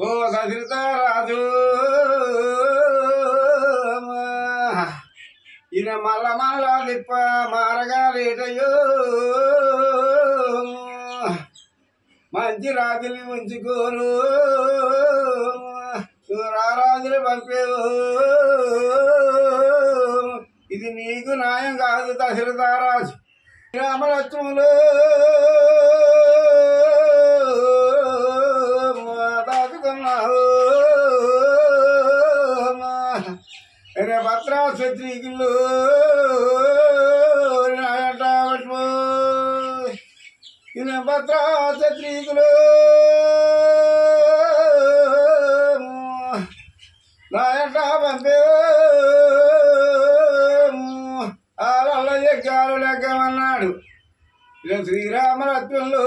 ఓ దశరథ రాజు ఈయన మల్ల తిప్ప మారగాలేటయ్యో మంచి రాజుని ఉంచుకోరు రాజులు పంపేవు ఇది నీకు న్యాయం కాదు దశరథ రాజు రామలక్ష్ములు దాచుకున్నావు భద్రా క్షత్రియులు భద్రా క్షత్రియులు నాయట పంపే ఆల ఎగ్గాలు లెగ్గమన్నాడు శ్రీరామలక్ష్మణులు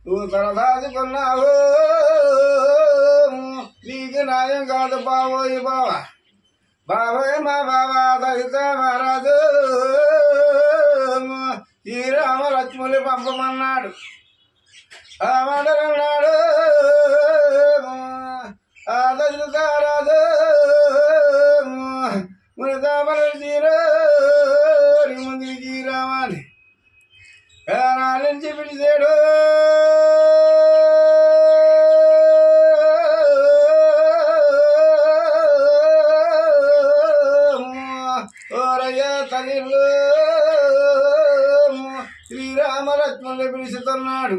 నువ్వు తరదాచుకున్నావు నీకు న్యాయం కాదు బాబోయ్ బాబాయ్ మా బాబా దళిత మహారాజు శ్రీరామలక్ష్మణులు పంపమన్నాడు ఆ మండలన్నాడు ఆ దళిత రాజు మునిదామల ముందు శ్రీరామాన్ని నుంచి పిలిచాడు తల్లిలో శ్రీరామలక్ష్మణులు పిలుస్తున్నాడు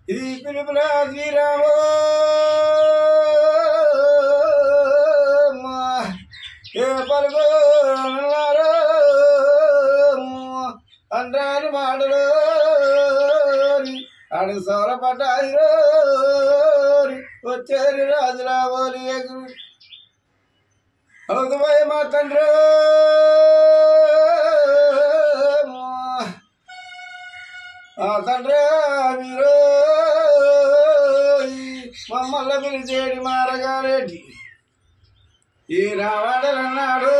ఈ పిలుపుల శ్రీరామ ఏ పలుకున్నారు అంటారు మాటలు అడు సోలపడ్డాయి వచ్చారు రాజులా ఓలి ఎగురు అవుతుపోయి మా తండ్రి ఆ తండ్రి మీరు మమ్మల్ని పిలిచేడి మారగారేటి ఈ రావాడలన్నాడు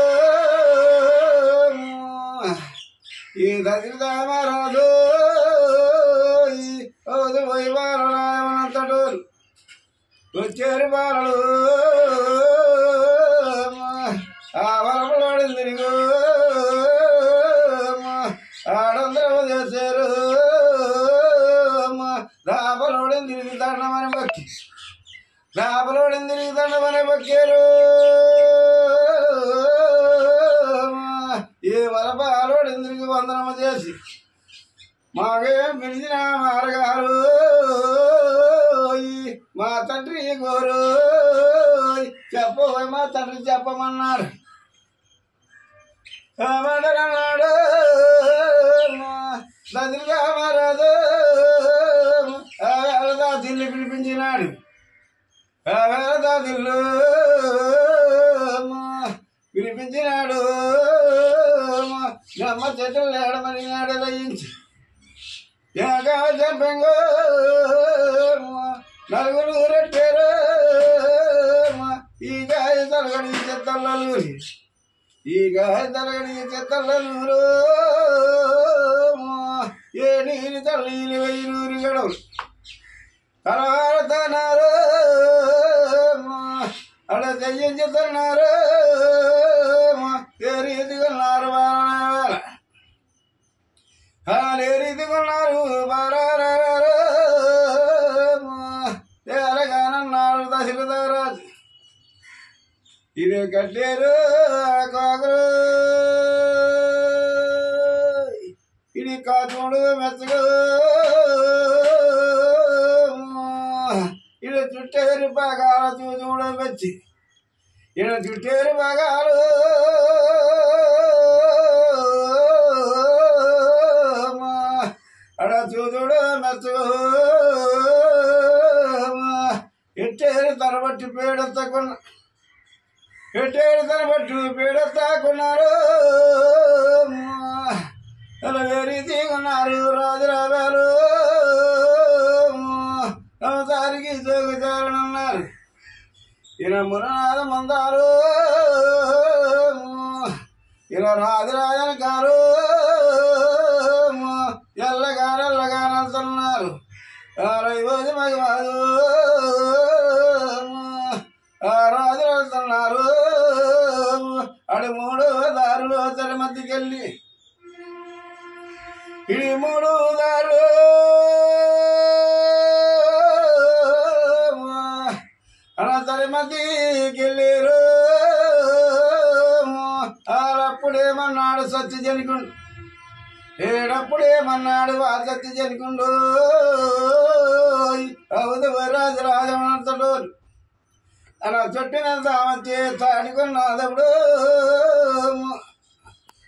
ఈ దశరథ మహారాజు అవుతుపోయి బాలనాయమనంతటోరు వచ్చారు బాలలు ఆ వరములు వాడింది ఆడందరూ చేశారు దాపలోడిని తిరిగి దండమని బక్కి దాపలోడిని తిరిగి దండమని బక్కారు ఏ వరపాలోడిని తిరిగి వందనము చేసి మాకేం పిలిచిన మారగారు మా తండ్రి గోరు చెప్పబోయి మా తండ్రి చెప్పమన్నారు అన్నాడు దశరథ మహారాజు వేళదాసిల్ని పిలిపించినాడు వేళదాసిల్లు పిలిపించినాడు బ్రహ్మ చెట్లు లేడమని లయించి చంపంగో నలుగురు రెట్టారు ఈ గాయ తలగడి చెత్తల్లూరి ఈ గాయ తలగడి చెత్తల్లూరు ఏ నీరు తల్లి వెయ్యూరి గడవు తలవారతన్నారు అడ చెయ్యించుతున్నారు ఏ రీతికున్నారు బాలనావేళ ఏ రీతికున్నారు బాలనారు ఎలాగానన్నారు దశరథ రాజు ఇది కట్టారు కాకులు ఇది కాచుడు మెచ్చగా ఇది చుట్టేరు బాగాల చూడ వచ్చి ఇది చుట్టేరు బాగాలు అడ చూడు మెచ్చగా ఎట్టేరు తరబట్టి పేడెత్తకున్నా ఎట్టేరు తరబట్టు పేడెత్తాకున్నారు అలా వేరీతి ఉన్నారు రాజురావారు సంసారికి జోగుచారనున్నారు ఈయన మురనాథ మందారు ఇలా రాజరాజన్ గారు ఎల్లగానెల్లగానంటున్నారు రైవోజు మగవాదు రాజులు వెళ్తున్నారు అడి మూడో దారులు తన మధ్యకెళ్ళి ఇది మూడో దారు తన మధ్యకెళ్ళారు ఆడప్పుడేమన్నాడు సత్య జనికుండు ఏడప్పుడేమన్నాడు ఆ సత్య జనికుండు అవుదు రాజు రాజమంతడు అలా చుట్టినంత ఆమె తాడుకున్నదప్పుడు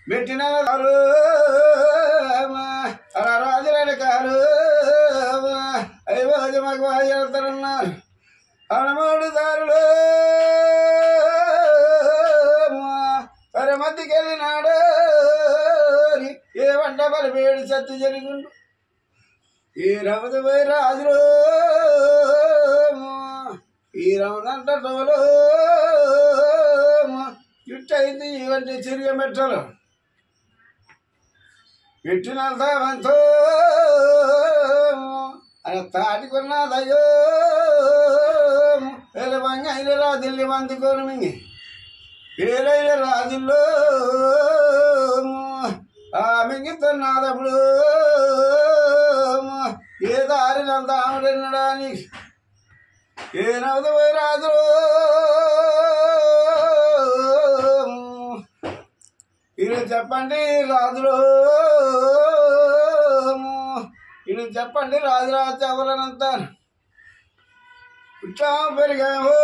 పెట్టిన అలా రాజులని కారు అయిపోయి మాకు వెళ్తారన్నారు అనమూడు దారులు సరే మధ్యకెళ్ళినాడు ఏ వంట బలిపేడు సత్తి జరిగిండు ఈ రవది పోయి రాజులు ఈ రవదంట తోలు చుట్టయింది ఇవంటి చిరిగ మెట్టలు పెట్టినంత వంతో అని తాటికున్నదయ్యో వంగైన రాజుల్ని వందుకోను మింగి పేరైన రాజుల్లో ఆ మింగితున్నదప్పుడు ఏ దారినంత ఆమెడనడానికి ఏ నవ్వుదు పోయి రాజు ఇది చెప్పండి రాజులు ఇది చెప్పండి రాజురాజు చెప్పలనంతాను పుట్టా పెరిగావు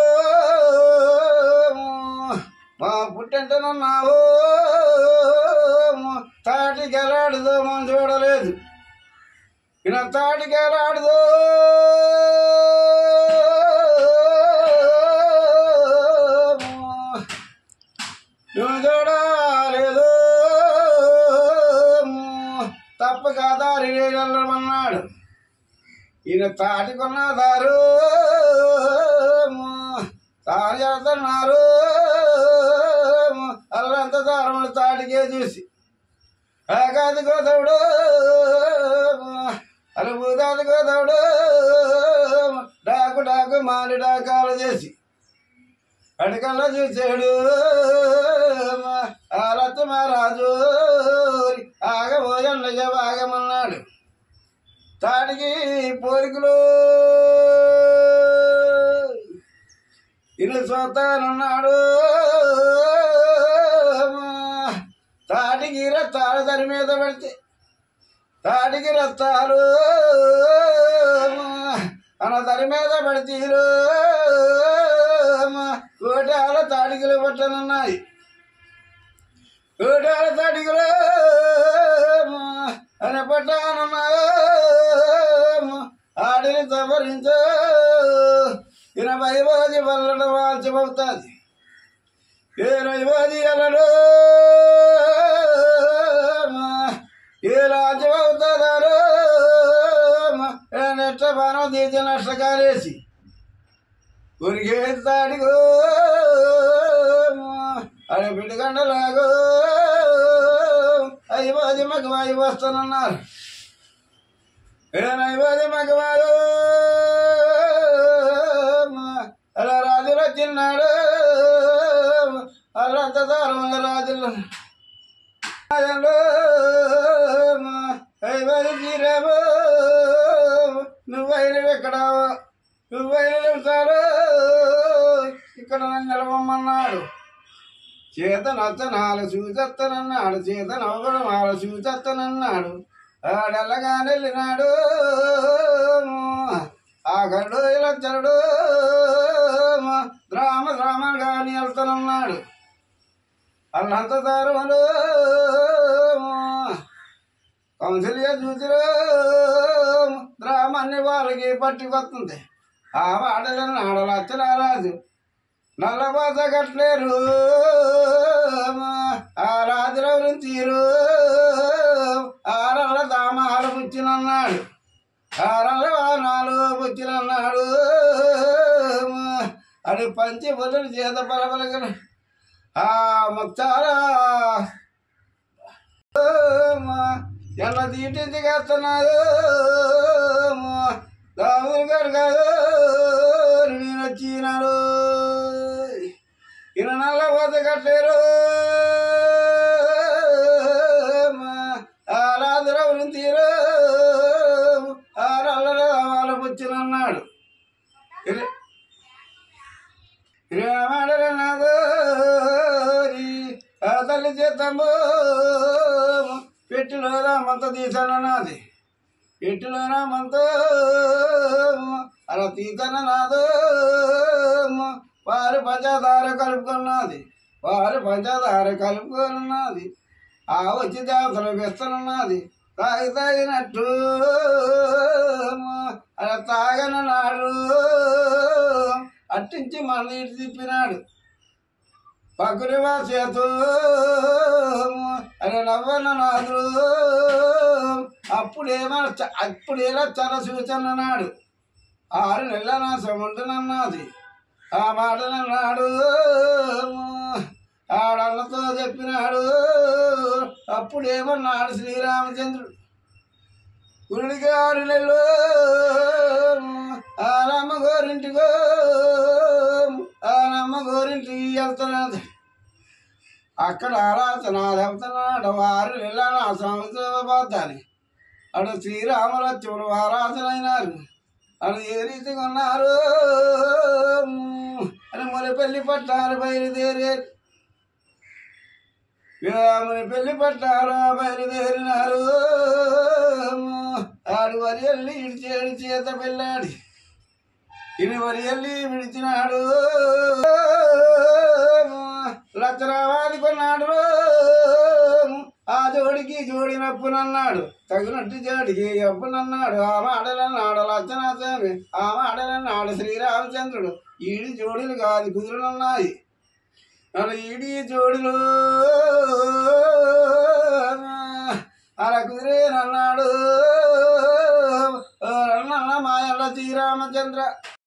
మా పుట్టంటనున్నావు తాటికి ఎలాడుదో మనం చూడలేదు ఇలా తాటికి ఎలాడుదో నువ్వు చూడలేదు తప్పక దారి వెళ్ళమన్నాడు ఈయన తాటికున్న దారు తాను చేస్తున్నారు అల్లంత దారములు తాటికే చూసి కాది గోదవుడు అలుబూదాది గోదవుడు డాకు డాకు మాలి డాకాలు చేసి అడికల్లా చూసాడు ఆలత్తి మహారాజు ఆగబోజండగా ఆగమన్నాడు తాటికి పోరికలు ఇల్లు చూస్తానన్నాడు తాటికి రత్తాలు దాని మీద పడితే తాటికి రత్తాలు అన్న దాని మీద పడితీరు కోటాల తాడికలు పట్టనున్నాయి కోటాల తాడికలు అని పట్టానున్నాయి ఆడిని తపరించు 20 రోజు వల్ల వాల్చబడుతుంది 20 ఎల్లడు ఏ రాజ్యం అవుతుందారు నెట్ట బాణం తీసి నష్టకాలేసి ఉరిగే తాడిగో అది పిడిగండలాగో 5 మగవాయి వస్తానన్నారు 5 మగవారు అలా రాజులు వచ్చిన్నాడు అల్లంత దారం రాజులు చీరాబో నువ్వైన ఎక్కడావో నువ్వైన చెబుతారు ఇక్కడ నన్ను నిలవమన్నాడు చేత నచ్చనాలు చూచత్తనన్నాడు చేత నవ్వడం వాళ్ళ చూచత్తనన్నాడు ఆడెల్లగానే వెళ్ళినాడు ఆగడు ఇలచ్చరుడు ద్రామగాని వెళ్తానన్నాడు అల్లంత దారులు కౌన్సిల్గా చూసిరు ద్రామాన్ని వాళ్ళకి పట్టుకొస్తుంది ఆ వాడలని ఆడలు అచ్చరారాజు నల్లబాస కట్టలేరు ఆ రాజుల తీరు ఆరల దామాలు పుచ్చినన్నాడు ఆరల వానాలు పుచ్చినన్నాడు అది పంచి బొల్లు చేత పలపలగను ఆ ముచ్చాల ఎల్ల తీటి దిగేస్తున్నాడు రాముడు గారు కాదు నేను వచ్చినాడు ఈయన నల్ల పోత కట్టారు ఆ రాజురావుని తీరు ఆ నల్ల వాళ్ళ పుచ్చినన్నాడు రామాడనాథో ఆ తల్లి చేతము పెట్టిలో రామంత తీసానన్నది పెట్టిలో రామంతో అలా తీసానన్నాదో వారు పంచదార కలుపుకున్నది వారు పంచదార కలుపుకున్నది ఆ వచ్చి దేవతలు వేస్తున్నది తాగినట్టు అలా తాగనన్నాడు అట్టించి మళ్ళీ ఇటు తిప్పినాడు పకురి చేతు అని నవ్వన్నాడు అప్పుడేలా చల సూచనన్నాడు 6 నెలల నా సముంటునన్నది ఆ మాటనన్నాడు ఆడన్నతో చెప్పినాడు అప్పుడేమన్నాడు శ్రీరామచంద్రుడు గుడికి 6 నెలలు ఆ రామ గోరింటికో ఆ రామ గోరింటికి వెళ్తున్నాడు అక్కడ ఆరాధన చెప్తున్నాడు 6 నెలల నా సంవత్సరం అటు శ్రీరామలక్ష్మణుడు ఆరాధన అయినారు అని ఏ రీతిగా ఉన్నారు అని మునిపెల్లి పట్టాలు బయలుదేరారు మునిపెల్లి పట్టాలు బయలుదేరినారు ఆడు వరి వెళ్ళి ఇడిచేడు చేత పెళ్ళాడి ఇని వరి వెళ్ళి విడిచినాడు లక్షరావాది కొన్నాడు ఆ జోడికి జోడినప్పునన్నాడు తగినట్టు జోడికి అప్పునన్నాడు ఆ మాటలన్నాడు లక్షణస్వామి ఆ మాటలన్నాడు శ్రీరామచంద్రుడు ఈడి జోడులు కాదు కుదురులున్నాయి అలా ఈడి జోడులు అలా కుదిరేనన్నాడు మాయల శ్రీరామచంద్ర